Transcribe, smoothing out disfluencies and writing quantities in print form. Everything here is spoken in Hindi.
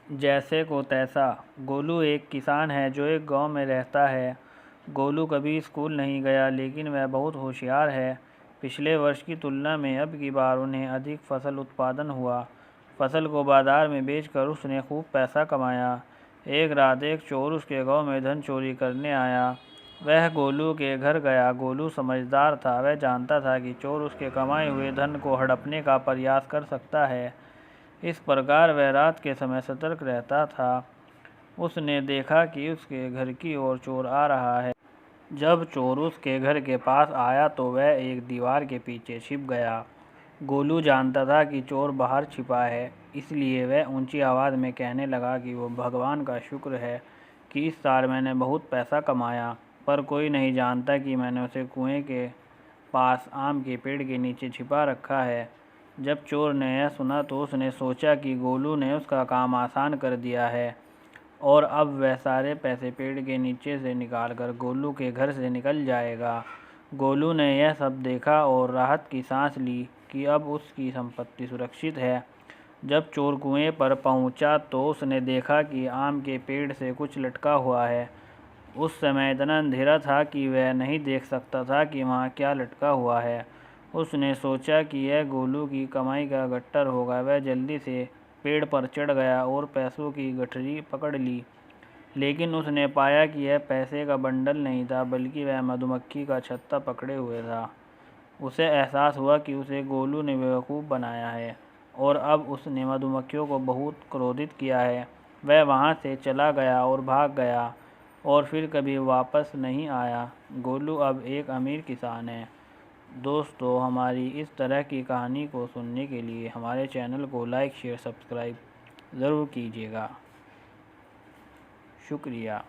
जैसे को तैसा। गोलू एक किसान है जो एक गांव में रहता है। गोलू कभी स्कूल नहीं गया, लेकिन वह बहुत होशियार है। पिछले वर्ष की तुलना में अब की बार उन्हें अधिक फसल उत्पादन हुआ। फसल को बाजार में बेचकर उसने खूब पैसा कमाया। एक रात एक चोर उसके गांव में धन चोरी करने आया। वह गोलू के घर गया। गोलू समझदार था, वह जानता था कि चोर उसके कमाए हुए धन को हड़पने का प्रयास कर सकता है। इस प्रकार वह रात के समय सतर्क रहता था। उसने देखा कि उसके घर की ओर चोर आ रहा है। जब चोर उसके घर के पास आया तो वह एक दीवार के पीछे छिप गया। गोलू जानता था कि चोर बाहर छिपा है, इसलिए वह ऊंची आवाज़ में कहने लगा कि वो भगवान का शुक्र है कि इस साल मैंने बहुत पैसा कमाया, पर कोई नहीं जानता कि मैंने उसे कुएं के पास आम के पेड़ के नीचे छिपा रखा है। जब चोर ने यह सुना तो उसने सोचा कि गोलू ने उसका काम आसान कर दिया है और अब वह सारे पैसे पेड़ के नीचे से निकालकर गोलू के घर से निकल जाएगा। गोलू ने यह सब देखा और राहत की सांस ली कि अब उसकी संपत्ति सुरक्षित है। जब चोर कुएं पर पहुंचा तो उसने देखा कि आम के पेड़ से कुछ लटका हुआ है। उस समय इतना अंधेरा था कि वह नहीं देख सकता था कि वहाँ क्या लटका हुआ है। उसने सोचा कि यह गोलू की कमाई का गट्टर होगा। वह जल्दी से पेड़ पर चढ़ गया और पैसों की गठरी पकड़ ली, लेकिन उसने पाया कि यह पैसे का बंडल नहीं था, बल्कि वह मधुमक्खी का छत्ता पकड़े हुए था। उसे एहसास हुआ कि उसे गोलू ने बेवकूफ़ बनाया है और अब उसने मधुमक्खियों को बहुत क्रोधित किया है। वह वहाँ से चला गया और भाग गया और फिर कभी वापस नहीं आया। गोलू अब एक अमीर किसान है। दोस्तों, हमारी इस तरह की कहानी को सुनने के लिए हमारे चैनल को लाइक, शेयर, सब्सक्राइब ज़रूर कीजिएगा। शुक्रिया।